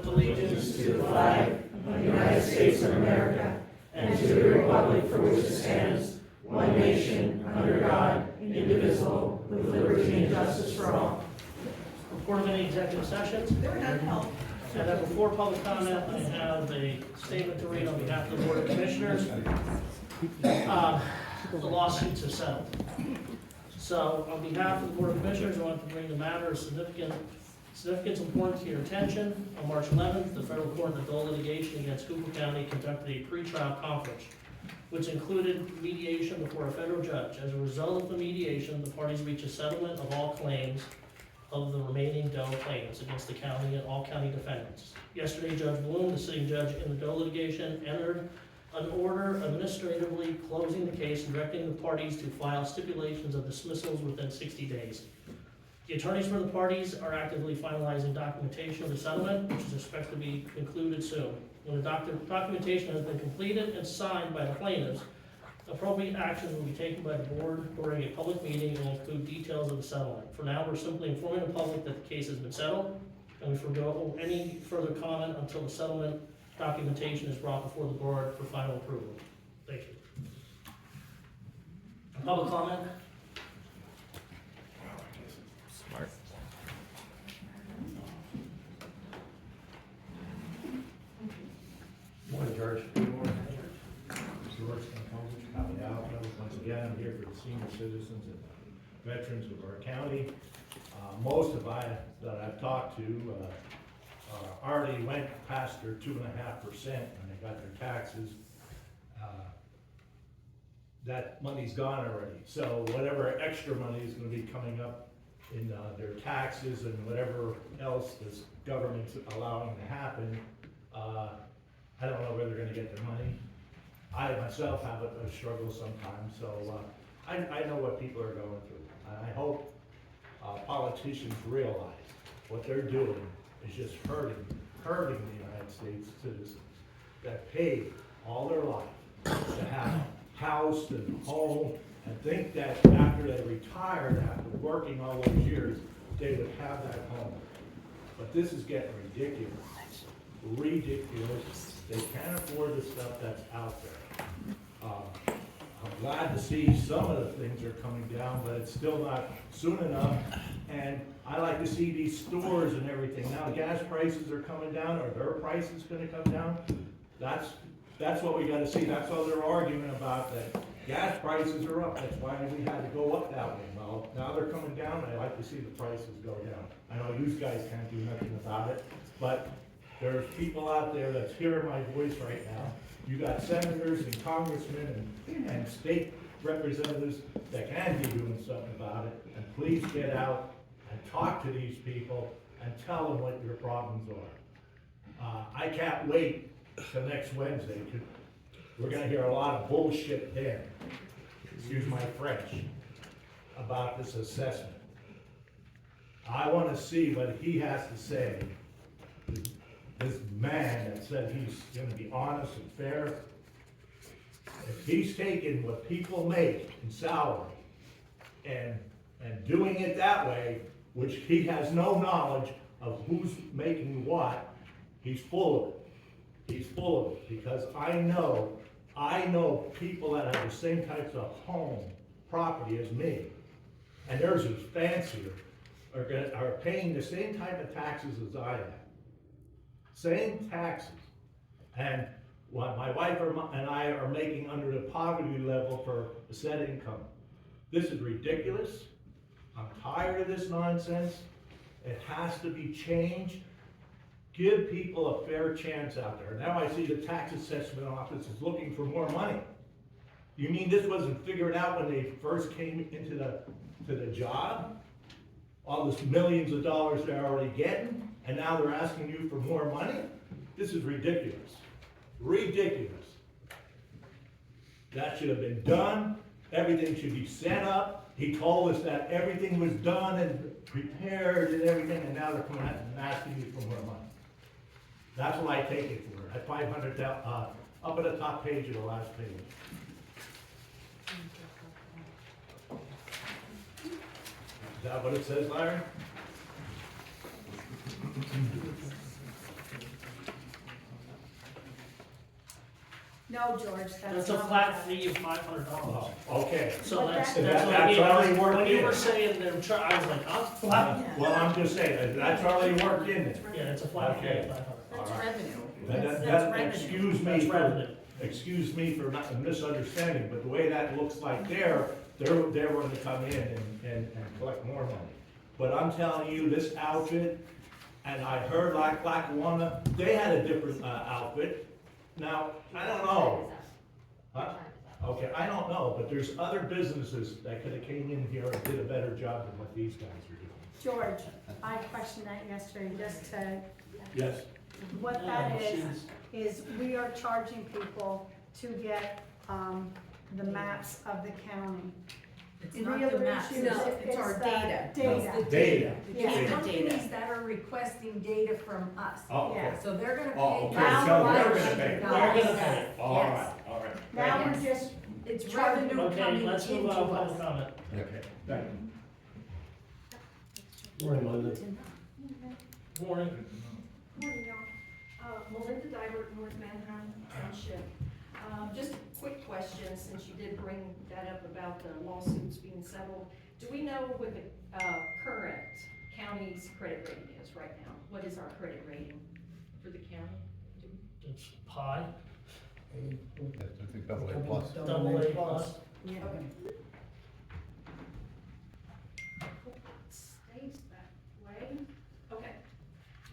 pledge allegiance to the flag of the United States of America and to the republic for which it stands, one nation, under God, indivisible, with liberty and justice for all. Report of any executive sessions? There were none held. And then before public comment, I have a statement to read on behalf of the Board of Commissioners. The lawsuits are settled. So on behalf of the Board of Commissioners, I want to bring the matter of significance important to your attention. On March 11th, the federal court in the Dole litigation against Schuylkill County conducted a pretrial conference, which included mediation before a federal judge. As a result of the mediation, the parties reached a settlement of all claims of the remaining Doe claims against the county and all county defendants. Yesterday, Judge Bloom, the sitting judge in the Doe litigation, entered an order administratively closing the case and directing the parties to file stipulations of dismissals within 60 days. The attorneys for the parties are actively finalizing documentation of the settlement, which is expected to be concluded soon. When the documentation has been completed and signed by the plaintiffs, appropriate actions will be taken by the board during a public meeting and will include details of the settlement. For now, we're simply informing the public that the case has been settled, and we forego any further comment until the settlement documentation is brought before the board for final approval. Thank you. Public comment? Smart. Morning, George. Good morning. George, County Outlook. Once again, I'm here for the senior citizens and veterans of our county. Most of that I've talked to already went past their 2.5% when they got their taxes. That money's gone already. So whatever extra money is going to be coming up in their taxes and whatever else this government's allowing to happen, I don't know where they're gonna get their money. I myself have a struggle sometimes, so I know what people are going through. And I hope politicians realize what they're doing is just hurting the United States citizens that paid all their life to have a house and home, and think that after they retired, after working all those years, they would have that home. But this is getting ridiculous. Ridiculous. They can't afford the stuff that's out there. I'm glad to see some of the things are coming down, but it's still not soon enough. And I like to see these stores and everything. Now gas prices are coming down. Are their prices gonna come down? That's what we gotta see. That's all they're arguing about, that gas prices are up. That's why we had to go up that way. Well, now they're coming down. I like to see the prices go down. I know you guys can't do nothing about it, but there's people out there that's hearing my voice right now. You got senators and congressmen and state representatives that can be doing something about it. And please get out and talk to these people and tell them what your problems are. I can't wait till next Wednesday. We're gonna hear a lot of bullshit then, excuse my French, about this assessment. I wanna see what he has to say. This man that said he's gonna be honest and fair, if he's taking what people make in salary and doing it that way, which he has no knowledge of who's making what, he's full of it. He's full of it, because I know people that have the same types of home, property as me, and theirs is fancier, are paying the same type of taxes as I am. Same taxes. And what my wife and I are making under the poverty level for a set income. This is ridiculous. I'm tired of this nonsense. It has to be changed. Give people a fair chance out there. Now I see the tax assessment office is looking for more money. You mean this wasn't figured out when they first came into the job? All this millions of dollars they're already getting? And now they're asking you for more money? This is ridiculous. Ridiculous. That should have been done. Everything should be set up. He told us that everything was done and prepared and everything, and now they're coming out and asking you for more money. That's what I take it for. At 500, up at the top page of the last page. Is that what it says, Larry? No, George, that's That's a not flat what fee of $500. Okay. So But that's, that- that's what I That's mean. already worked When you in. were saying they're I was like, huh? Flat? Well, I'm just saying, that's already worked in there. Yeah, it's a flat fee Okay. of $500. That's All right. revenue. That, That's revenue. That's excuse revenue. me for not misunderstanding, but the way that looks like they're going to come in and collect more money. But I'm telling you, this outfit, and I heard like Lackawanna, they had a different, outfit. Now, I don't know. Huh? Okay, I don't know, but there's other businesses that could have came in here and did a better job than what these guys are doing. George, I questioned that yesterday, just to, Yes. what that is we are charging people to get, the maps of the county. It's And not the the other maps, issue no, is it's our the data. Data. It's the Data. Yeah. It's the Companies data. that are requesting data from us. Oh, okay. Yeah. So they're gonna Oh, pay. okay, now so $500. they're gonna pay. They're gonna pay. All right, all right. Now Thank we're you. just, It's Charging. revenue Okay, coming let's move into on, public us. comment. Okay, thank you. Morning, Linda. Morning. Morning, y'all. Melinda Dibert, North Manheim Township. Just a quick question, since you did bring that up about the lawsuits being settled. Do we know what the current county's credit rating is right now? What is our credit rating for the county? It's pie, I think double A plus. double A plus. Yeah. Okay. Hope it stays that way. Okay.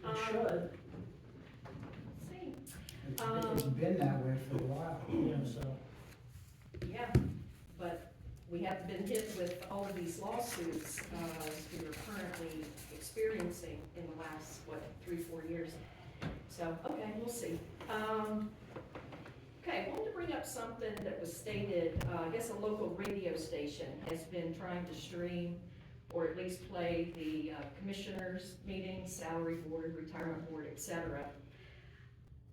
It should, Let's see. It's been that way for a while. yeah, so. Yeah, but we have been hit with all of these lawsuits, we are currently experiencing in the last, 3-4 years. So, okay, we'll see. Okay, I wanted to bring up something that was stated, I guess a local radio station has been trying to stream or at least play the commissioners' meetings, salary board, retirement board, etc.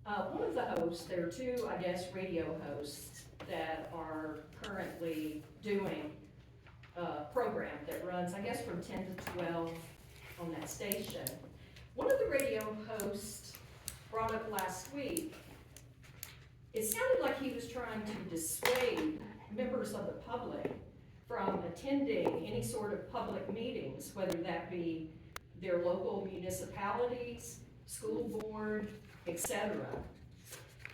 One of the hosts, there are two, I guess, radio hosts that are currently doing a program that runs, I guess, from 10 to 12 on that station. One of the radio hosts brought up last week, it sounded like he was trying to dissuade members of the public from attending any sort of public meetings, whether that be their local municipalities, school board, etc.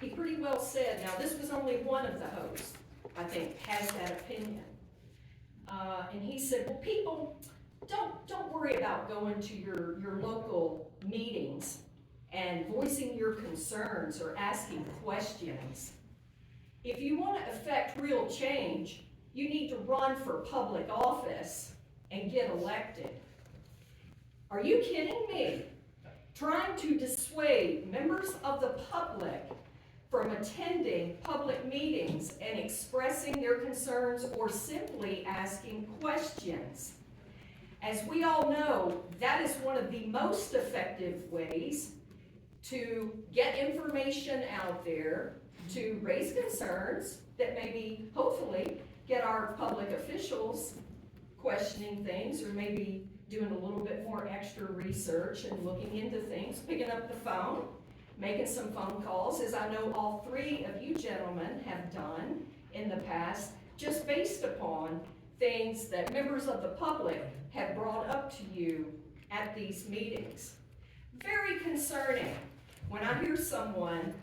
He pretty well said, now this was only one of the hosts, I think, has that opinion. And he said, well, people, don't worry about going to your local meetings and voicing your concerns or asking questions. If you want to affect real change, you need to run for public office and get elected. Are you kidding me? Trying to dissuade members of the public from attending public meetings and expressing their concerns or simply asking questions. As we all know, that is one of the most effective ways to get information out there, to raise concerns that maybe, hopefully, get our public officials questioning things or maybe doing a little bit more extra research and looking into things, picking up the phone, making some phone calls, as I know all three of you gentlemen have done in the past, just based upon things that members of the public have brought up to you at these meetings. Very concerning when I hear someone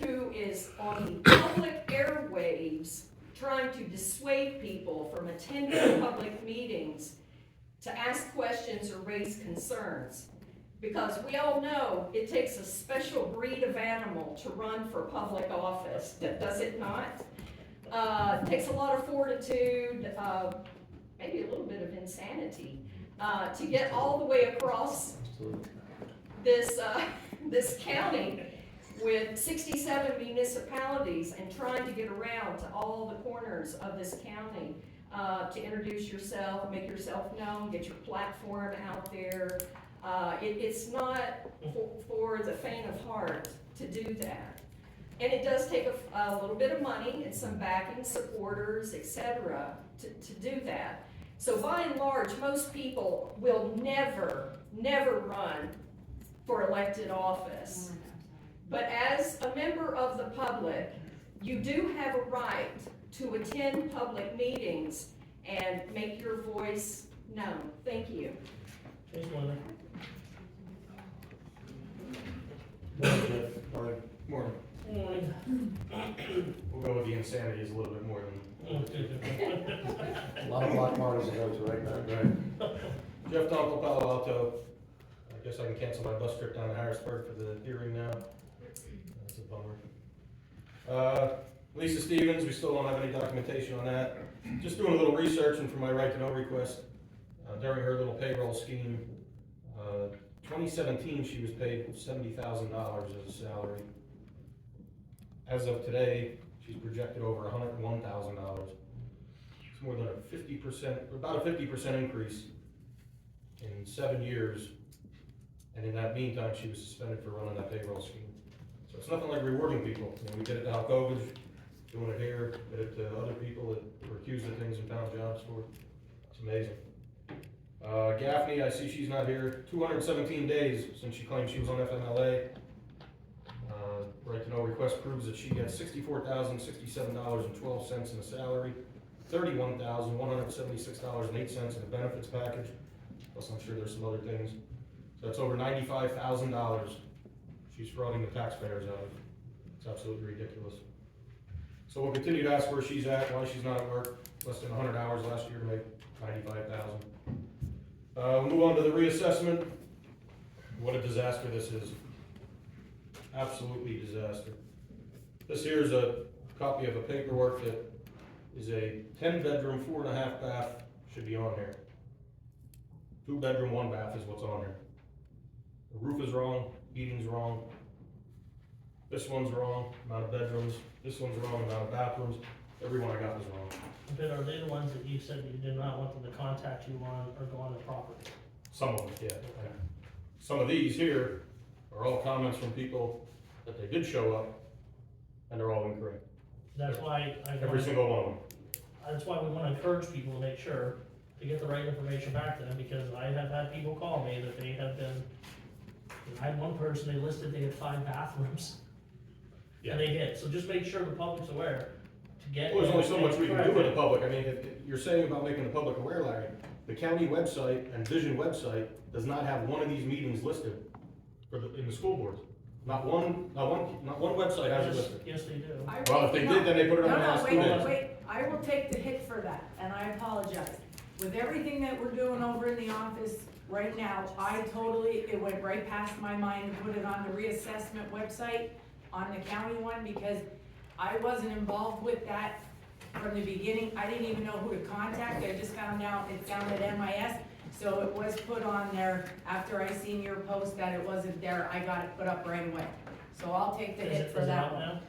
who is on the public airwaves trying to dissuade people from attending public meetings to ask questions or raise concerns. Because we all know it takes a special breed of animal to run for public office, does it not? It takes a lot of fortitude, maybe a little bit of insanity, to get all the way across this county with 67 municipalities and trying to get around to all the corners of this county to introduce yourself, make yourself known, get your platform out there. It's not for the faint of heart to do that. And it does take a little bit of money and some backing, supporters, etc. to do that. So by and large, most people will never run for elected office. But as a member of the public, You do have a right to attend public meetings and make your voice known. Thank you. Chase Wyndham. Morning, Jeff. Morning. Morning. We'll go with the insanity is a little bit more than. A lot of block parties to go to right now. Right. Jeff Dunkel, Palo Alto. I guess I can cancel my bus trip down to Harrisburg for the hearing now. That's a bummer. Lisa Stevens, we still don't have any documentation on that. Just doing a little research and for my right to know request, during her little payroll scheme, 2017, she was paid $70,000 as a salary. As of today, she's projected over $101,000. It's more than a 50%, about a 50% increase in 7 years. And in that meantime, she was suspended for running that payroll scheme. So it's nothing like rewarding people. You know, we did it to Al Kovich, doing it here, did it to other people that were accused of things and found jobs for. It's amazing. Gaffney, I see she's not here. 217 days since she claimed she was on FMLA. Right to know request proves that she gets $64,067.12 in a salary, $31,176.08 in a benefits package. Plus, I'm sure there's some other things. So that's over $95,000 she's frauding the taxpayers out of. It's absolutely ridiculous. So we'll continue to ask where she's at, why she's not at work. Less than 100 hours last year to make $95,000. We'll move on to the reassessment. What a disaster this is. Absolutely disaster. This here is a copy of a paperwork that is a 10-bedroom, 4.5 bath, should be on here. 2-bedroom, 1 bath is what's on here. The roof is wrong, heating's wrong. This one's wrong, amount of bedrooms. This one's wrong, amount of bathrooms. Every one I got was wrong. But are they the ones that you said you did not want them to contact you on or go on the property? Some of them, yeah. And some of these here are all comments from people that they did show up, and they're all incorrect. That's why Every single one of them. that's why we want to encourage people to make sure to get the right information back to them, because I have had people call me that they have been, I had one person, they listed they had 5 bathrooms. Yeah. And they did, so just make sure the public's aware to get. Well, there's only so much we can do with correct. the public. I mean, if you're saying about making the public aware, Larry, the county website and Vision website does not have one of these meetings listed in the school boards. Not one website has it Yes, listed. yes, they do. Well, if they did, then they put it on the last 2 days. Wait, I will take the hit for that, and I apologize. With everything that we're doing over in the office right now, it went right past my mind to put it on the reassessment website, on the county one, because I wasn't involved with that from the beginning. I didn't even know who to contact. I just found out it's down at MIS. So it was put on there after I seen your post that it wasn't there. I got it put up right away. So I'll take the hit for that one.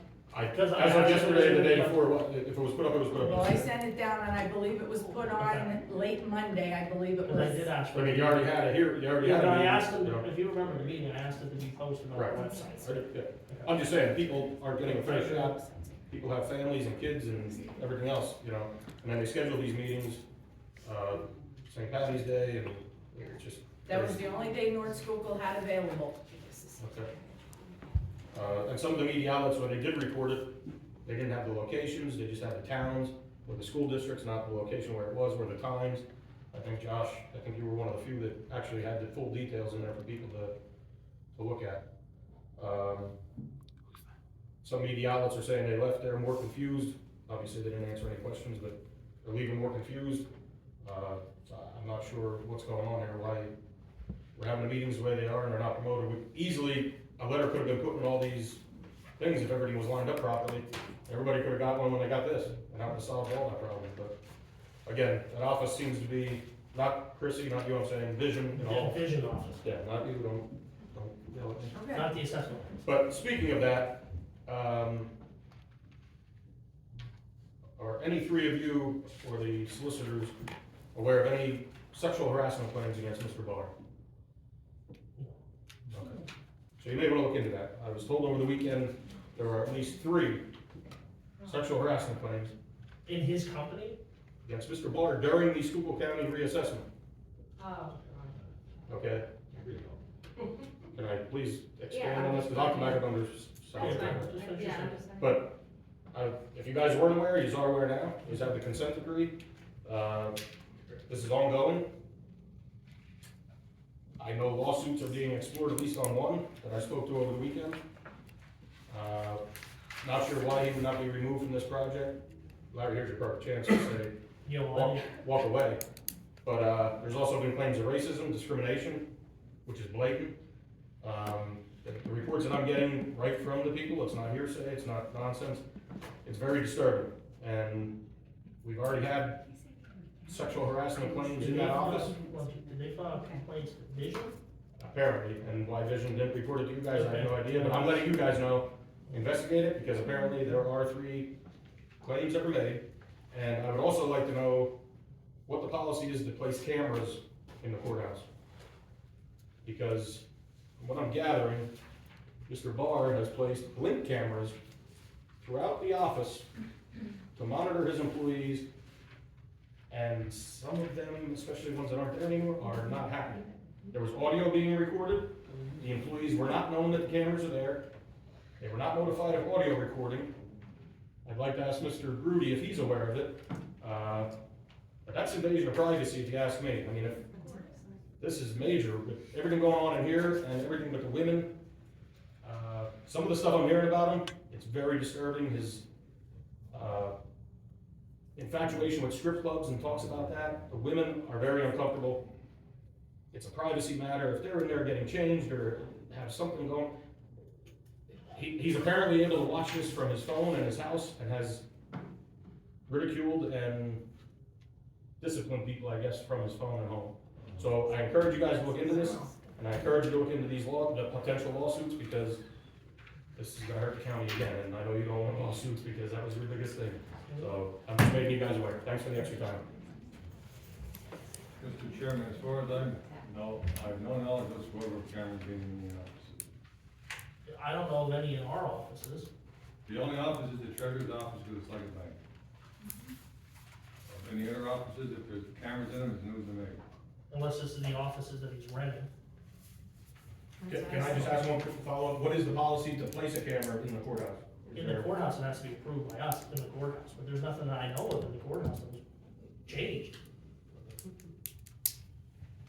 Because I As of asked yesterday and the day them- before, if it was put up, it was put up. Well, I yesterday. sent it down and I believe it was put on Okay. late Monday, I believe it Because I was. did ask I for mean, it. you already had it here, you already Yeah, had but it. I asked them, you know. if you remember the meeting, I asked it to be posted on our Right. website. Yeah. I'm just saying, people aren't getting a fair shot. People have families and kids and everything else, you know, and then they schedule these meetings, St. Patty's Day, and it's just. That was the only day North Schuylkill had available. Okay. And some of the media outlets, when they did report it, they didn't have the locations, they just had the towns or the school districts, not the location where it was, or the times. I think Josh, you were one of the few that actually had the full details in there for people to look at. Some media outlets are saying they left there more confused. Obviously, they didn't answer any questions, but they're leaving more confused. So I'm not sure what's going on here, why we're having the meetings the way they are and they're not promoted. Easily, a letter could have been put in all these things if everything was lined up properly. Everybody could have got one when they got this, and that would have solved all that problem. But again, that office seems to be, not Chrissy, not you, I'm saying, Vision and all. Vision office, Yeah, not you, don't yell at me. Okay. not the assessment. But speaking of that, are any 3 of you or the solicitors aware of any sexual harassment claims against Mr. Barr? Okay. So you may want to look into that. I was told over the weekend there are at least 3 sexual harassment claims In his company? against Mr. Barr during the Schuylkill County reassessment. Oh, Okay? Can I please expand on this? Because I'll come back up under. Just finish your sentence. But If you guys weren't aware, you are aware now, you have the consent decree. This is ongoing. I know lawsuits are being explored, at least on one, that I spoke to over the weekend. Not sure why he would not be removed from this project. Larry, here's your perfect chance to say, You know what? walk away. But, there's also been claims of racism, discrimination, which is blatant. The reports that I'm getting right from the people, it's not hearsay, it's not nonsense, it's very disturbing. And we've already had sexual harassment claims in that office, Did they file complaints to Vision? apparently, and why Vision didn't report it to you guys, I have no idea, but I'm letting you guys know, investigate it, because apparently there are 3 claims that were made. And I would also like to know what the policy is to place cameras in the courthouse. Because from what I'm gathering, Mr. Barr has placed blink cameras throughout the office to monitor his employees, and some of them, especially ones that aren't there anymore, are not happy. There was audio being recorded, the employees were not known that the cameras are there, they were not notified of audio recording. I'd like to ask Mr. Grudy if he's aware of it. But that's invasion of privacy if you ask me. I mean, if this is major, with everything going on in here and everything with the women, some of the stuff I'm hearing about him, it's very disturbing. His infatuation with strip clubs and talks about that. The women are very uncomfortable. It's a privacy matter. If they're in there getting changed or have something going, he's apparently able to watch this from his phone in his house and has ridiculed and disciplined people, I guess, from his phone at home. So I encourage you guys to look into this, and I encourage you to look into these the potential lawsuits, because this is gonna hurt the county again, and I know you don't want lawsuits because that was your biggest thing. So I'm just making you guys aware. Thanks for the extra time. Mr. Chairman, as far as I have no knowledge whatsoever of cameras being in the office. I don't know of any in our offices. The only office is the treasurer's office with the Second Bank. In the other offices, if there's cameras in them, it's news to me. Unless this is the offices that he's renting. Can I just ask one quick follow-up? What is the policy to place a camera in the courthouse? In the courthouse, it has to be approved by us in the courthouse, but there's nothing that I know of in the courthouse that was changed.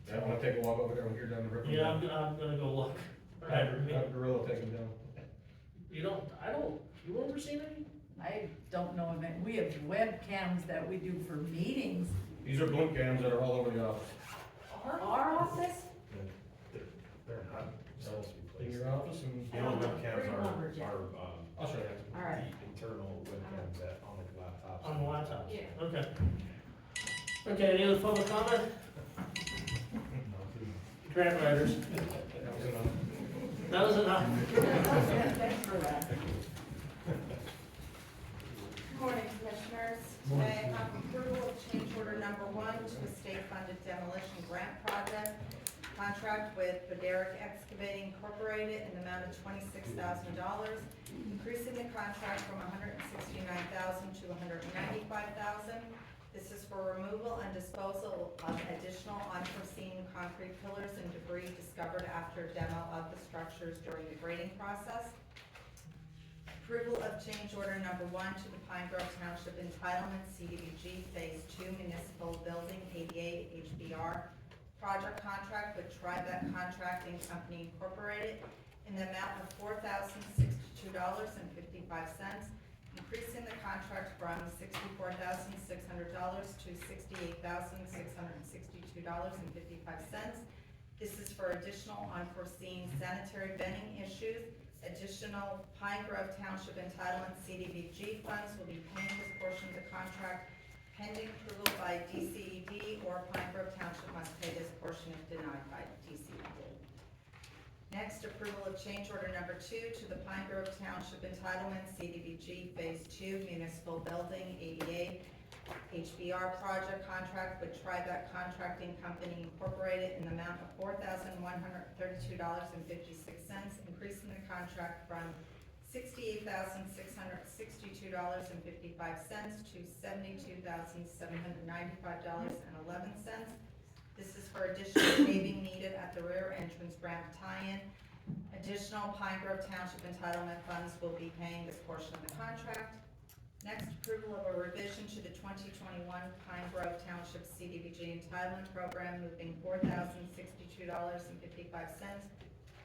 Yeah, I wanna take a walk over there when you're done the ripping. Yeah, I'm gonna go look. Have Gorilla take them down. You ever seen any? I don't know of it. We have webcams that we do for meetings. These are blink cams that are all over the office. Our office? They're not in your office and. The only webcams Bring them over, Jeff. I'll show you. All right. the internal webcams that on the laptops. On the laptops? Yeah. Okay. Okay, any other public comment? Grant writers? That was enough. Thanks for that. Good morning, Commissioners. Today I have approval of change order number 1 to a state-funded demolition grant project. Contract with Baderick Excavating Incorporated in the amount of $26,000, increasing the contract from $169,000 to $195,000. This is for removal and disposal of additional unforeseen concrete pillars and debris discovered after demo of the structures during the grading process. Approval of change order number 1 to the Pine Grove Township Entitlement CDBG Phase 2 Municipal Building ADA HBR project contract with Tribeca Contracting Company Incorporated in the amount of $4,062.55, increasing the contract from $64,600 to $68,662.55. This is for additional unforeseen sanitary venting issues. Additional Pine Grove Township Entitlement CDBG funds will be paying this portion of the contract pending approval by DCED, or Pine Grove Township must pay this portion if denied by DCED. Next, approval of change order number 2 to the Pine Grove Township Entitlement CDBG Phase 2 Municipal Building ADA HBR project contract with Tribeca Contracting Company Incorporated in the amount of $4,132.56, increasing the contract from $68,662.55 to $72,795.11. This is for additional paving needed at the rear entrance ramp tie-in. Additional Pine Grove Township entitlement funds will be paying this portion of the contract. Next, approval of a revision to the 2021 Pine Grove Township CDBG entitlement program, moving $4,062.55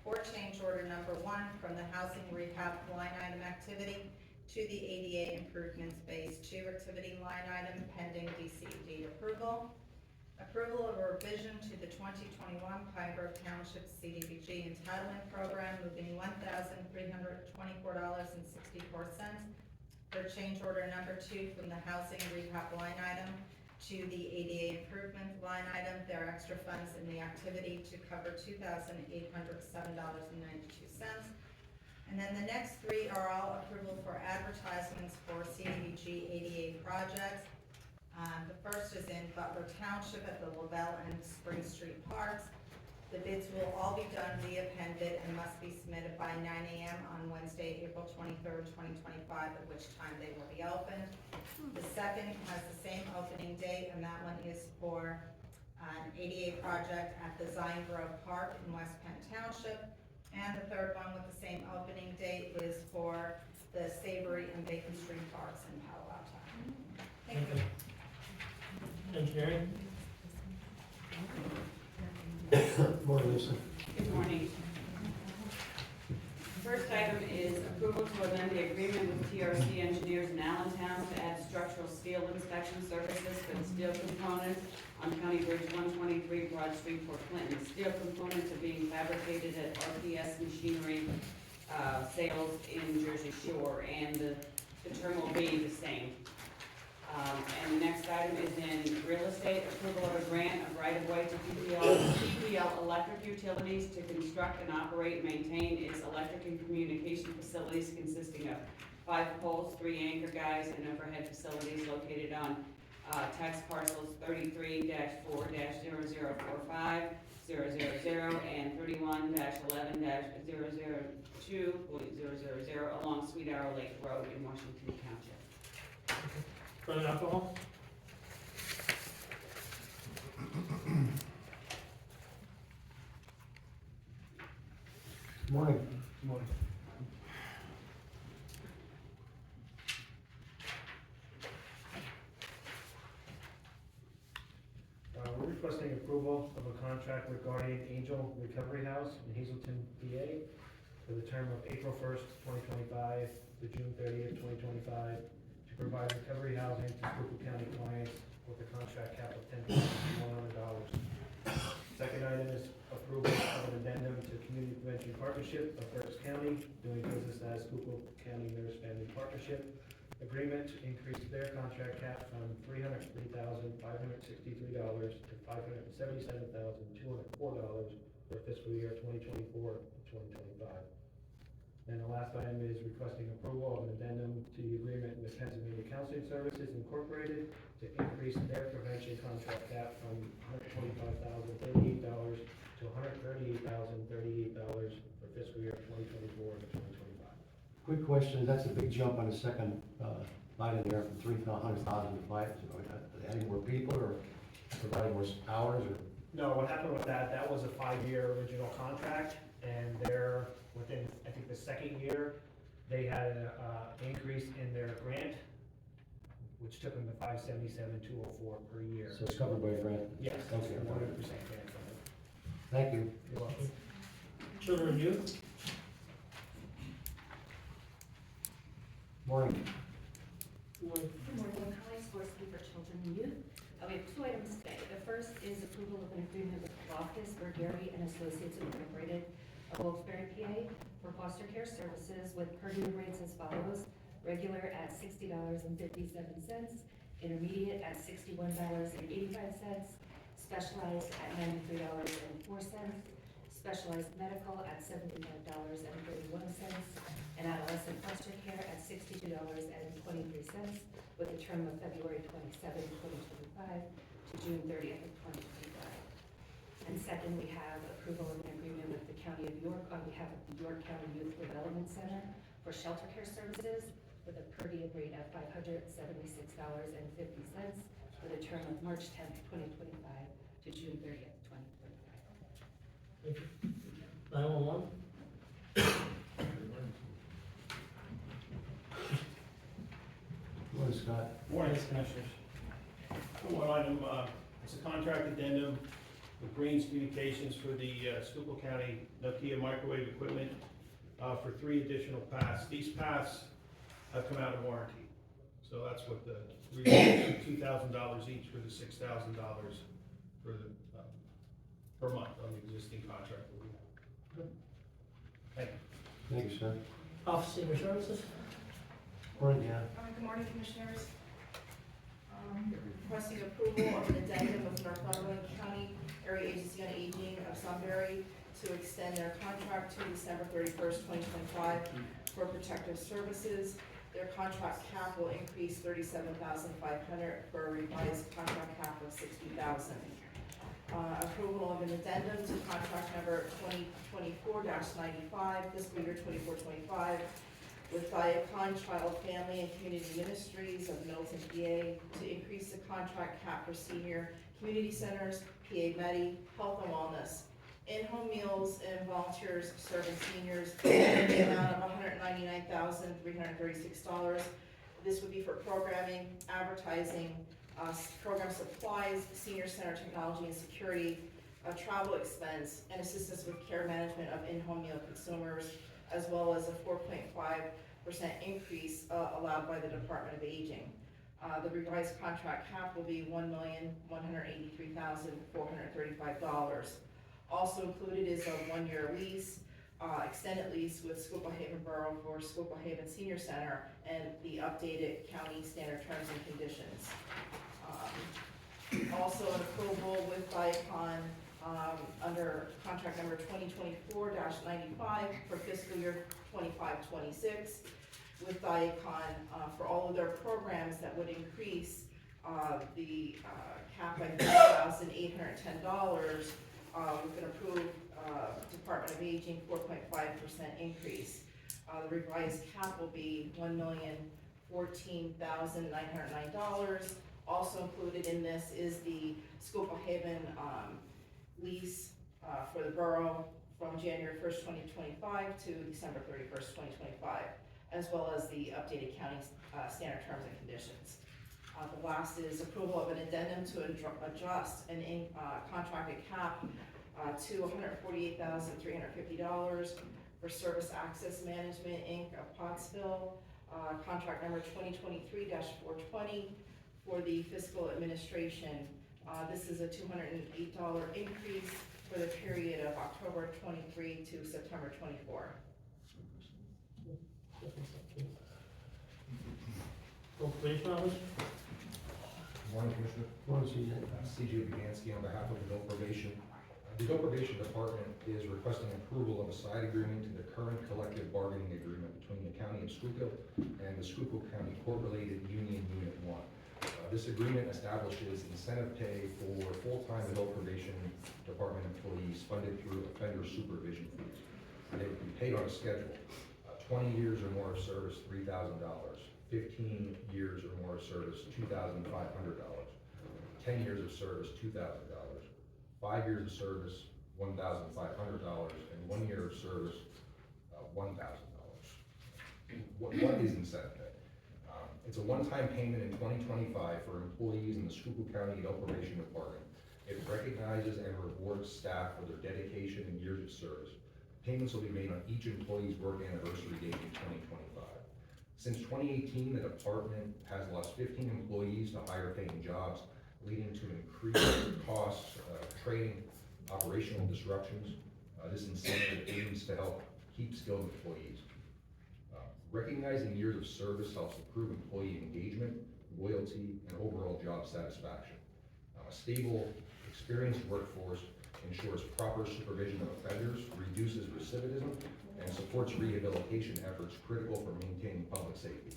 for change order number 1 from the housing rehab line item activity to the ADA improvements phase 2 activity line item pending DCD approval. Approval of a revision to the 2021 Pine Grove Township CDBG entitlement program, moving $1,324.64 for change order number 2 from the housing rehab line item to the ADA improvement line item. There are extra funds in the activity to cover $2,807.92. And then the next 3 are all approval for advertisements for CDBG ADA projects. The first is in Butler Township at the Lavelle and Spring Street Parks. The bids will all be done via pen bid and must be submitted by 9 a.m. on Wednesday, April 23rd, 2025, at which time they will be opened. The second has the same opening date, and that one is for an ADA project at the Zion Grove Park in West Penn Township. And the third one with the same opening date is for the Savory and Bacon Street Parks in Palo Alto. Thank you. Engineering? Morning, Lisa. Good morning. First item is approval to amend the agreement with TRC Engineers in Allentown to add structural steel inspection services for the steel components on County Bridge 123 Broad Street, Fort Clinton. Steel components are being fabricated at RPS Machinery Sales in Jersey Shore, and the term will be the same. And the next item is in real estate, approval of a grant of right-of-way to PPL Electric Utilities to construct and operate and maintain its electric and communication facilities consisting of 5 poles, 3 anchor guys, and overhead facilities located on tax parcels 33-4-0045, 000, and 31-11-002.000 along Sweet Arrow Lake Road in Washington Township. Running alcohol? Morning. Morning. We're requesting approval of a contract regarding Angel Recovery House in Hazelton, PA, for the term of April 1st, 2025 to June 30th, 2025, to provide recovery housing to Schuylkill County clients with a contract cap of $10,100. Second item is approval of an addendum to Community Prevention Partnership of Berks County, doing business as Schuylkill County Nurse Family Partnership agreement to increase their contract cap from $303,563 to $577,204 for fiscal year 2024-2025. And the last item is requesting approval of an addendum to the agreement with Pennsylvania Counseling Services Incorporated to increase their prevention contract cap from $125,038 to $138,038 for fiscal year 2024 to 2025. Quick question, that's a big jump on the second line in there from 300,000 to 500. Adding more people or providing more hours or? No, what happened with that, that was a 5-year original contract, and they're within, I think, the second year, they had an increase in their grant, which took them to $577,204 per year. So it's covered by a grant? Yes, Okay. 100% grant funded. Thank you. You're welcome. Children and youth? Morning. Morning. Good morning, Holly Swirsky for Children and Youth. We have 2 items today. The first is approval of an agreement with Loftus Bergeri and Associates Incorporated of Wilkes-Barre, PA for foster care services with per diem rates as follows: regular at $60.57, intermediate at $61.85, specialized at $93.04, specialized medical at $75.31, and adolescent foster care at $62.23, with a term of February 27, 2025 to June 30th of 2025. And second, we have approval of an agreement with the County of York on behalf of the York County Youth Development Center for shelter care services with a per diem rate of $576.50, with a term of March 10th, 2025 to June 30th, 2025. Thank you. 911? Scott. Morning, Commissioners. One item, it's a contract addendum with Greens Communications for the Schuylkill County Nokia microwave equipment for 3 additional paths. These paths have come out of warranty. So that's what the $2,000 each for the $6,000 for the per month on the existing contract that we have. Thank you. Thank you, sir. Office of Senior Services? Morning, Dan. Good morning, Commissioners. Requesting approval of an addendum of Northumberland County Area Agency on Aging of Sunbury to extend their contract to December 31st, 2025 for protective services. Their contract cap will increase $37,500 for a revised contract cap of $60,000. Approval of an addendum to contract number 2024-95, fiscal year 24-25, with Viacom Child, Family, and Community Ministries of Middleton, PA, to increase the contract cap for senior community centers, PA Medi, health and wellness, in-home meals, and volunteers serving seniors in the amount of $199,336. This would be for programming, advertising, program supplies, senior center technology and security, travel expense, and assistance with care management of in-home meal consumers, as well as a 4.5% increase allowed by the Department of Aging. The revised contract cap will be $1,183,435. Also included is a 1-year lease, extended lease with Schuylkill Haven Borough for Schuylkill Haven Senior Center, and the updated county standard terms and conditions. Also an approval with Viacom under contract number 2024-95 for fiscal year 25-26 with Viacom for all of their programs that would increase the cap by $3,810 with an approved Department of Aging 4.5% increase. The revised cap will be $1,014,909. Also included in this is the Schuylkill Haven lease for the borough from January 1st, 2025 to December 31st, 2025, as well as the updated county standard terms and conditions. The last is approval of an addendum to adjust an contracted cap to $148,350 for Service Access Management, Inc. of Pottsville, contract number 2023-420 for the fiscal administration. This is a $208 increase for the period of October 23 to September 24. Appropriation Office? Good morning, Commissioner. Morning, CJ. CJ Bugansky on behalf of the Adult Probation. The Adult Probation Department is requesting approval of a side agreement to the current collective bargaining agreement between the County of Schuylkill and the Schuylkill County Court-Related Union Unit 1. This agreement establishes incentive pay for full-time Adult Probation Department employees funded through offender supervision fees. They would be paid on a schedule. 20 years or more of service, $3,000. 15 years or more of service, $2,500. 10 years of service, $2,000. 5 years of service, $1,500, and 1 year of service, $1,000. What is incentive pay? It's a one-time payment in 2025 for employees in the Schuylkill County Adult Probation Department. It recognizes and rewards staff for their dedication and years of service. Payments will be made on each employee's work anniversary date in 2025. Since 2018, the department has lost 15 employees to higher paying jobs, leading to increased costs, training, operational disruptions. This incentive aims to help keep skilled employees. Recognizing years of service helps improve employee engagement, loyalty, and overall job satisfaction. A stable, experienced workforce ensures proper supervision of offenders, reduces recidivism, and supports rehabilitation efforts critical for maintaining public safety.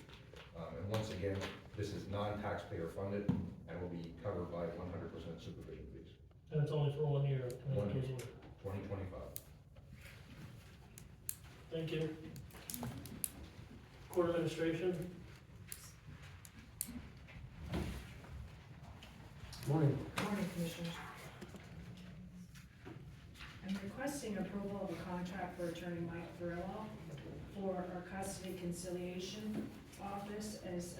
And once again, this is non-taxpayer funded and will be covered by 100% supervision fees. And it's only for 1 year. 1 year, 2025. Thank you. Court Administration? Morning. Morning, Commissioners. I'm requesting approval of a contract for Attorney Mike Thurlow for our custody conciliation office as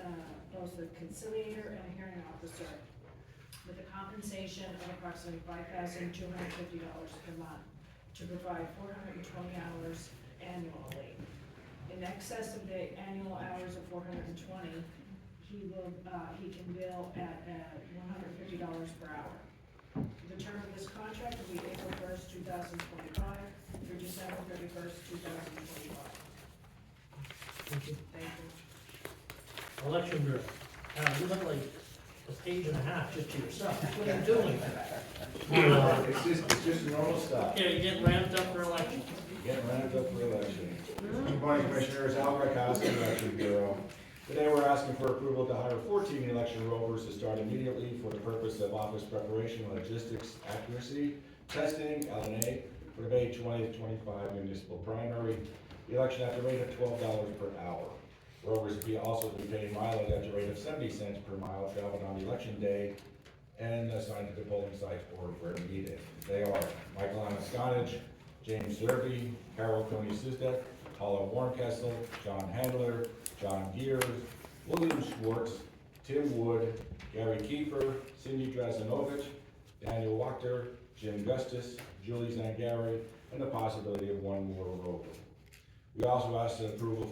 both a conciliator and a hearing officer, with a compensation of approximately $5,250 per month to provide 420 hours annually. In excess of the annual hours of 420, he can bill at $150 per hour. The term of this contract will be April 1st, 2025 through December 31st, 2025. Thank you. Thank you. Election Bureau. You look like a page and a half just to yourself. What are you doing? It's just normal stuff. Yeah, you getting ramped up for election. Getting ramped up for election. Good morning, Commissioners. Al Grakowski, Election Bureau. Today, we're asking for approval to hire 14 election rovers to start immediately for the purpose of office preparation, logistics, accuracy, testing, LNA, for the May 20 to 25 municipal primary. The election at the rate of $12 per hour. Rovers will also be paid mileage at the rate of 70 cents per mile traveled on election day and assigned to the polling sites or where needed. They are Michael Anasconage, James Zerby, Carol Coney-Sizdek, Paula Warnkessel, John Handler, John Gears, William Schwartz, Tim Wood, Gary Kiefer, Cindy Drazanovich, Daniel Wachter, Jim Gustis, Julie Zangari, and the possibility of one more rover. We also asked approval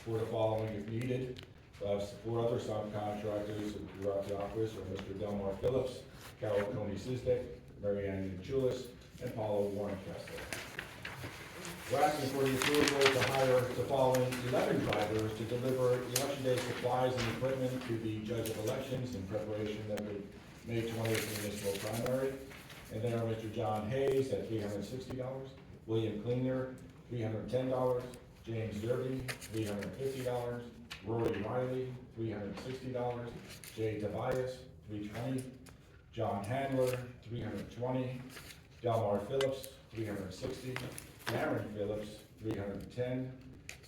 for the following if needed. 4 other subcontractors throughout the office are Mr. Delmar Phillips, Carol Coney-Sizdek, Mary Ann Chulis, and Paula Warnkessel. We're asking for the approval to hire the following 11 drivers to deliver election day supplies and equipment to the judge of elections in preparation of the May 20th municipal primary. And then are Mr. John Hayes at $360, William Cleaner, $310, James Derby, $350, Rory Riley, $360, Jay Tobias, $320, John Handler, $320, Delmar Phillips, $360, Cameron Phillips, $310,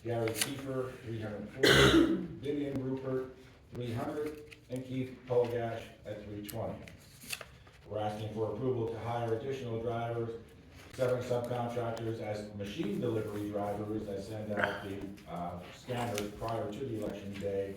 Gary Kiefer, $340, Vivian Rupert, $300, and Keith Pogash at $320. We're asking for approval to hire additional drivers, 7 subcontractors as machine delivery drivers that send out the scanners prior to the election day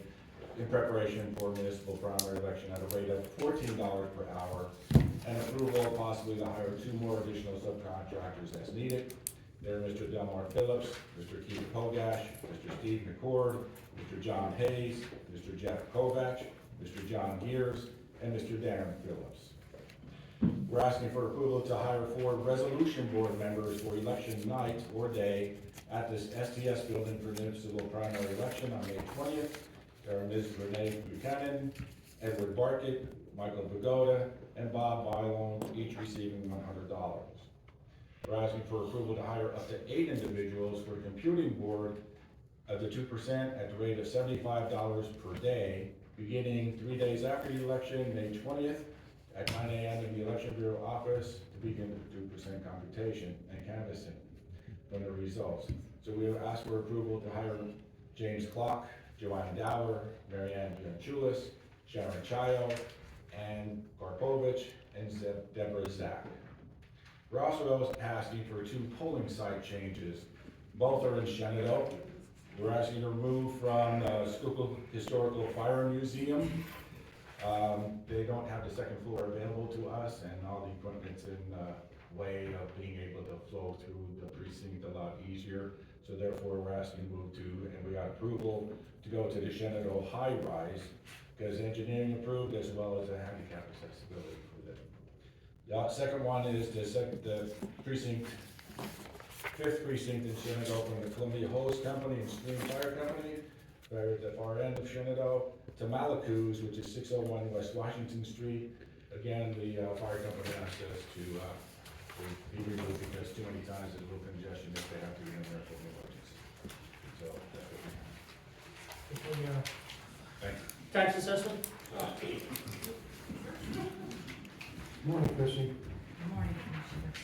in preparation for municipal primary election at a rate of $14 per hour, and approval possibly to hire 2 more additional subcontractors as needed. They're Mr. Delmar Phillips, Mr. Keith Pogash, Mr. Steve McCord, Mr. John Hayes, Mr. Jeff Kovach, Mr. John Gears, and Mr. Darren Phillips. We're asking for approval to hire 4 resolution board members for election night or day at this STS building for municipal primary election on May 20th. There are Ms. Renee Buchanan, Edward Barkett, Michael Pagoda, and Bob Bylone, each receiving $100. We're asking for approval to hire up to 8 individuals for the computing board of the 2% at the rate of $75 per day, beginning 3 days after the election, May 20th, at 9 a.m. in the Election Bureau office to begin the 2% computation and canvassing from the results. So we have asked for approval to hire James Clock, Joanna Dower, Mary Ann Chulis, Sharon Chayo, and Karpovich, and Deborah Zach. We're also asking for 2 polling site changes. Both are in Shenandoah. We're asking to remove from Schuylkill Historical Fire Museum. They don't have the 2nd floor available to us, and all the equipment's in way of being able to flow through the precinct a lot easier. So therefore, we're asking to move to, and we got approval to go to the Shenandoah High Rise, because engineering approved as well as the handicap accessibility for them. The second one is the precinct, 5th precinct in Shenandoah from the Columbia Hose Company and Stream Fire Company, right at the far end of Shenandoah, to Malacoo's, which is 601 West Washington Street. Again, the fire company asked us to be removed because too many times there's a little congestion if they have to be in there for an emergency. So that's what we have. Thank you. Tax assessment? Morning, Chrissy. Good morning, Commissioners.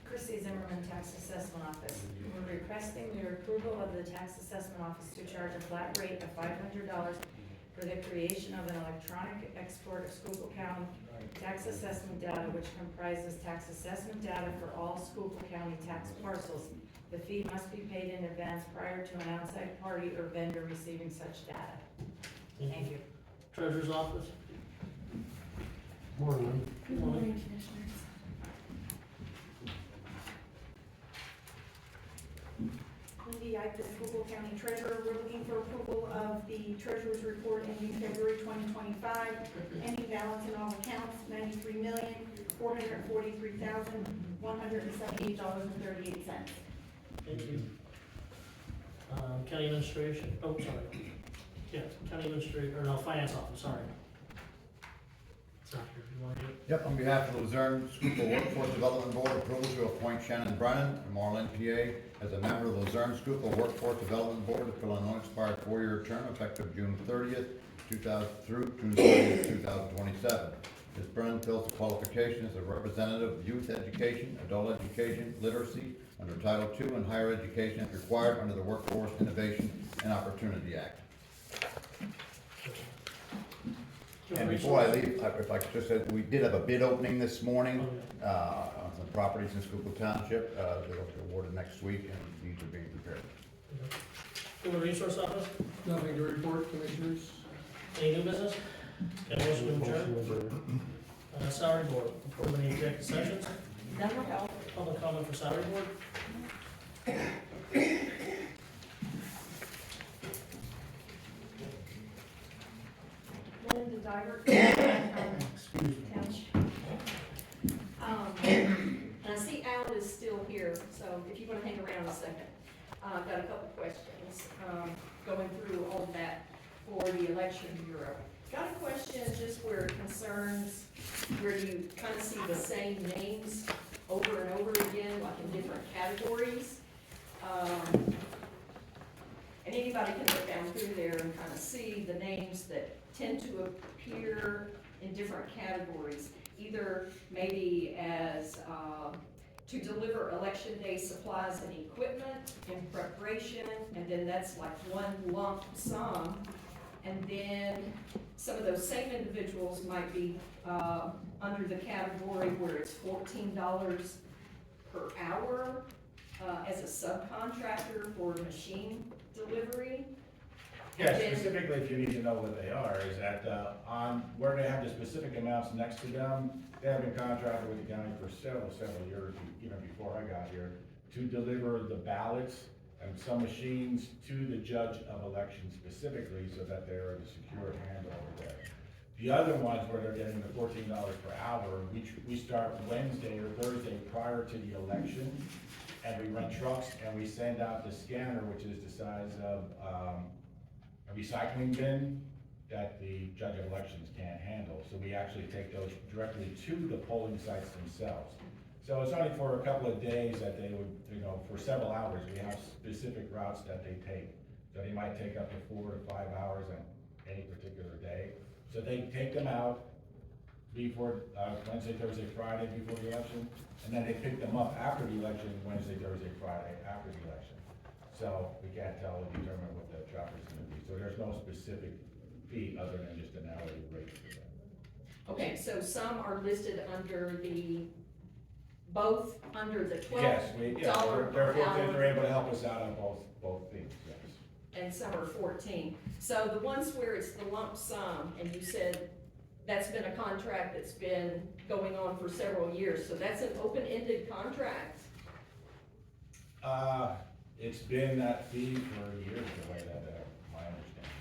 Chrissy Zimmerman, Tax Assessment Office. We're requesting your approval of the Tax Assessment Office to charge a flat rate of $500 for the creation of an electronic export of Schuylkill County tax assessment data, which comprises tax assessment data for all Schuylkill County tax parcels The fee must be paid in advance prior to an outside party or vendor receiving such data. Thank you. Treasurer's office. Morning. Good morning. Commissioners. Wendy, I'm the Schuylkill County Treasurer. We're looking for approval of the Treasurer's Report ending February 2025. Ending balance in all accounts, $93,443,178.38. Thank you. County administration, oh, sorry. Yeah, county administrator, or no, finance office, sorry. It's not here, you want to do it? Yep, on behalf of the Luzerne Schuylkill Workforce Development Board, approval to appoint Shannon Brennan and Marlene PA as a member of the Luzerne Schuylkill Workforce Development Board to fill an unexpired four-year term effective June 30th, 2000 through June 30th, 2027. Ms. Brennan fills the qualifications as a representative of youth education, adult education, literacy, under Title II and higher education as required under the Workforce Innovation and Opportunity Act. And before I leave, if I could just say, we did have a bid opening this morning on some properties in Schuylkill Township. They'll be awarded next week, and these are being prepared. Human Resource Office, Nothing to report, Commissioners. any new business? Okay, motion to adjourn. Salary Board, approve any executive sessions? None will help. Public comment for Salary Board? Linda Diver. Couch. And I see Al is still here, so if you want to hang around a second. I've got a couple questions, going through all of that for the Election Bureau. Got a question just where it concerns, where you kind of see the same names over and over again, like in different categories. And anybody can look down through there and kind of see the names that tend to appear in different categories, either maybe as to deliver election day supplies and equipment in preparation, and then that's like one lump sum. And then some of those same individuals might be under the category where it's $14 per hour as a subcontractor for machine delivery. Yes, specifically, if you need to know what they are, is that on where they have the specific amounts next to them, they have been contracted with the county for several years, even before I got here, to deliver the ballots and some machines to the judge of elections specifically, so that they're in a secure hand over there. The other ones where they're getting the $14 per hour, we start Wednesday or Thursday prior to the election, and we rent trucks and we send out the scanner, which is the size of a recycling bin that the judge of elections can't handle. So we actually take those directly to the polling sites themselves. So it's only for a couple of days that they would, for several hours, we have specific routes that they take. So they might take up to 4 to 5 hours on any particular day. So they take them out before Wednesday, Thursday, Friday before the election, and then they pick them up after the election, Wednesday, Thursday, Friday after the election. So we can't tell or determine what the traffic is gonna be. So there's no specific fee other than just an hourly rate for that. Okay, so some are listed under both under the Yes, $12 per they're hour, able to help us out on both things, yes. and some are 14. So the ones where it's the lump sum, and you said that's been a contract that's been going on for several years, so that's an open-ended contract? It's been that fee for years, the way that, my understanding.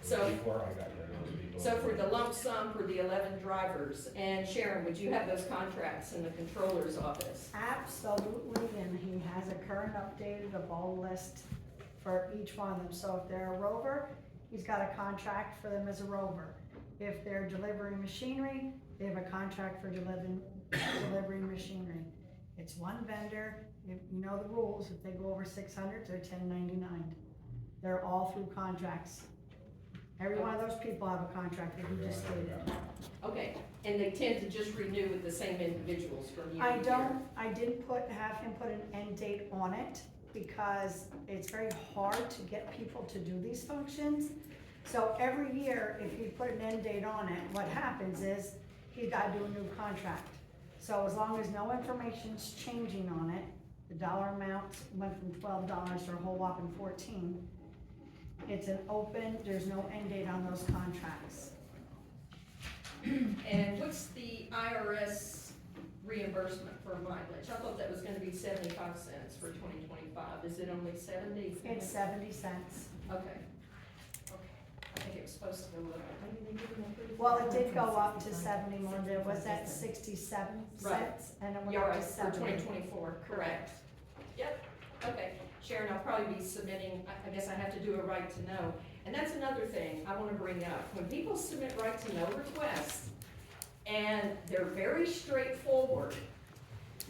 So- Before I got there, those people. So for the lump sum for the 11 drivers, and Sharon, would you have those contracts in the controller's office? Absolutely, and he has a current updated of all list for each one of them. So if they're a rover, he's got a contract for them as a rover. If they're delivering machinery, they have a contract for delivering machinery. It's one vendor, you know the rules, if they go over 600, they're 1099. They're all through contracts. Every one of those people have a contract that you just stated. Okay, and they tend to just renew with the same individuals from year to year? I didn't have him put an end date on it because it's very hard to get people to do these functions. So every year, if you put an end date on it, what happens is he's got to do a new contract. So as long as no information's changing on it, The dollar amount went from $12 to a whole whopping 14. It's an open, there's no end date on those contracts. And what's the IRS reimbursement for mileage? I thought that was gonna be 75 cents for 2025. Is it only 70? It's 70 cents. Okay. I think it was supposed to go up. Maybe they didn't approve Well, that. it did go up to 70, Melinda, was that 67 Right. cents? And it went You're up right, to for 70. 2024, correct. Yep, okay. Sharon, I'll probably be submitting, I guess I have to do a right to know. And that's another thing I wanna bring up. When people submit right to know requests, and they're very straightforward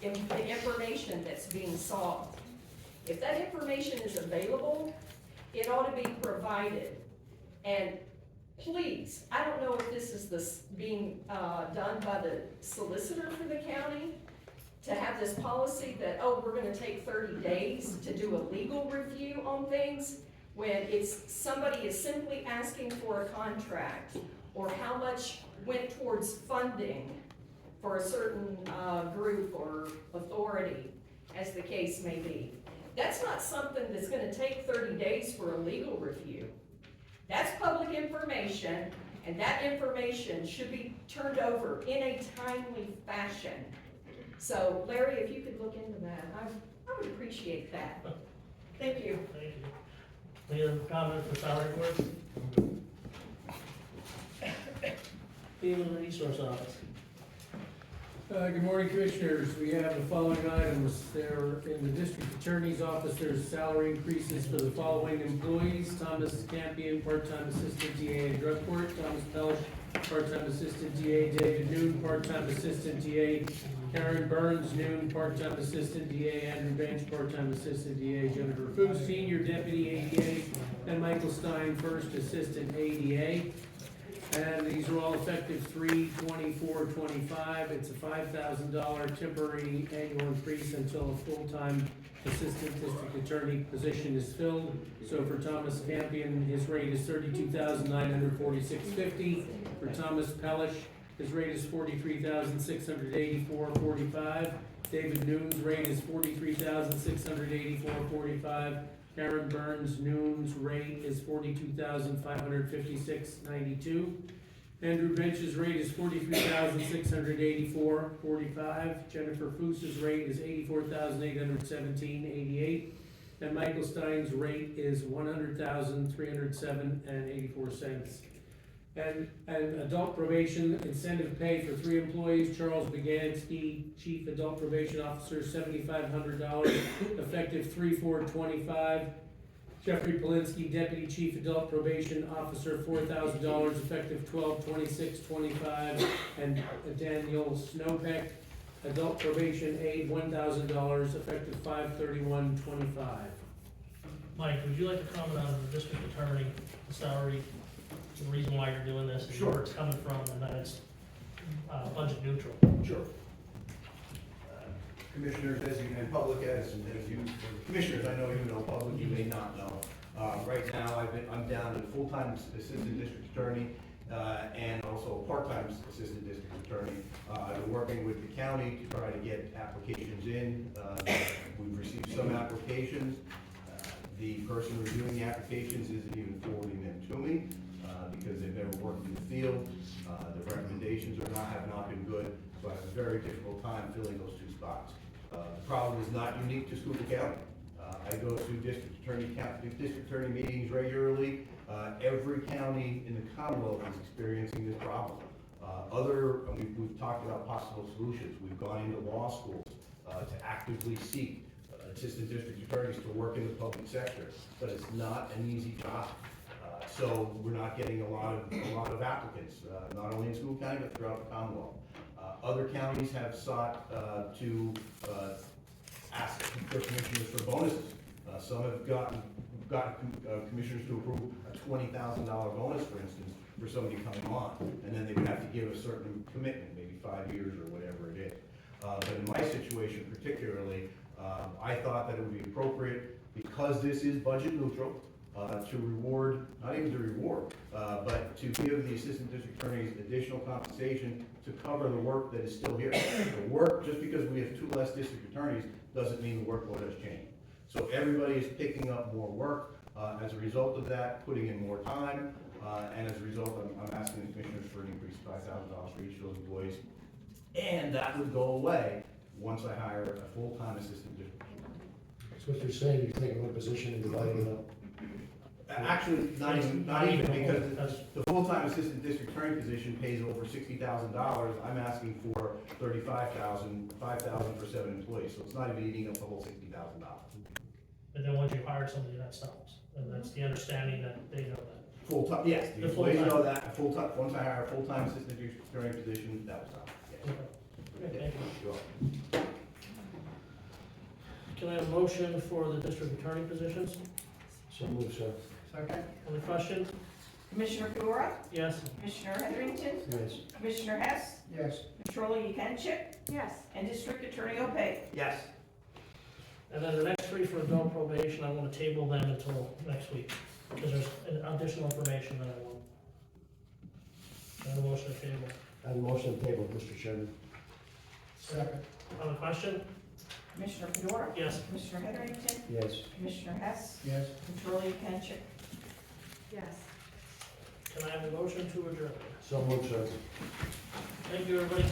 in the information that's being sought, if that information is available, it ought to be provided. And please, I don't know if this is being done by the solicitor for the county, to have this policy that, oh, we're gonna take 30 days to do a legal review on things, when it's, somebody is simply asking for a contract, or how much went towards funding for a certain group or authority, as the case may be. That's not something that's gonna take 30 days for a legal review. That's public information, and that information should be turned over in a timely fashion. So Larry, if you could look into that, I would appreciate that. Thank you. Thank you. Any other comment for salary board? Human Resource Office. Good morning, Commissioners. We have the following items. There, in the District Attorney's Office, there's salary increases for the following employees: Thomas Campion, part-time Assistant DA in Drug Court; Thomas Pelch, part-time Assistant DA; David Noon, part-time Assistant DA; Karen Burns, Noon, part-time Assistant DA; Andrew Bench, part-time Assistant DA; Jennifer Fu, Senior Deputy ADA; and Michael Stein, First Assistant ADA. And these are all effective 3/24/25. It's a $5,000 temporary annual increase until a full-time assistant district attorney position is filled. So for Thomas Campion, his rate is $32,946.50. For Thomas Pellish, his rate is $43,684.45. David Noon's rate is $43,684.45. Karen Burns, Noon's rate is $42,556.92. Andrew Bench's rate is $43,684.45. Jennifer Foos's rate is $84,817.88. And Michael Stein's rate is $100,307.84. And adult probation incentive pay for 3 employees: Charles Begansky, Chief Adult Probation Officer, $7,500, effective 3/4/25. Jeffrey Polinsky, Deputy Chief Adult Probation Officer, $4,000, effective 12/26/25. And Daniel Snowpeck, Adult Probation Aide, $1,000, effective 5/31/25. Mike, would you like to comment on the district attorney salary, the reason why you're doing this, and where it's coming from, and that it's budget neutral? Sure. Commissioners, and public as you, commissioners, I know you know, public you may not know. Right now, I'm down to full-time assistant district attorney, and also a part-time assistant district attorney. I've been working with the county to try to get applications in. We've received some applications. The person reviewing the applications isn't even forwarding them to me, because they've never worked in the field. The recommendations have not been good, so I have a very difficult time filling those 2 spots. The problem is not unique to Schuylkill County. I go to district attorney meetings regularly. Every county in the Commonwealth is experiencing this problem. We've talked about possible solutions. We've gone into law schools to actively seek assistant district attorneys to work in the public sector, but it's not an easy job. So we're not getting a lot of applicants, not only in Schuylkill County, but throughout the Commonwealth. Other counties have sought to ask their commissioners for bonuses. Some have gotten commissioners to approve a $20,000 bonus, for instance, for somebody coming on, and then they would have to give a certain commitment, maybe 5 years or whatever it is. But in my situation particularly, I thought that it would be appropriate, because this is budget neutral. to reward, not even to reward, but to give the assistant district attorneys additional compensation to cover the work that is still here. The work, just because we have 2 less district attorneys, doesn't mean the workload has changed. So everybody is picking up more work, as a result of that, putting in more time, and as a result, I'm asking the commissioners for an increase of $5,000 for each of those employees. And that would go away once I hire a full-time assistant district. So what you're saying, you're taking one position and dividing it up? Actually, not even, because the full-time assistant district attorney position pays over $60,000. I'm asking for $35,000, $5,000 for 7 employees, so it's not even eating up the whole $60,000. But then once you hire somebody, that stops, and that's the understanding that they know that. Full-time, yes, the The employees full-time. know that, full-time, once I hire a full-time assistant district attorney position, that will stop, yes. Okay, thank you. You're welcome. Can I have a motion for the district attorney positions? So move, sir. Second? On the question? Commissioner Fedora, Yes. Commissioner Heatherington, Yes. Commissioner Hess, Yes. Controller Yekenship, Yes. and District Attorney Opey. Yes. And then the next 3 for adult probation, I want to table them until next week, because there's additional information that I want. I have a motion to table. I have a motion to table, Mr. Chairman. Second? On the question? Commissioner Fedora, Yes. Commissioner Heatherington, Yes. Commissioner Hess, Yes. Controller Yekenship. Yes. Can I have a motion to adjourn? So move, sir. Thank you, everybody.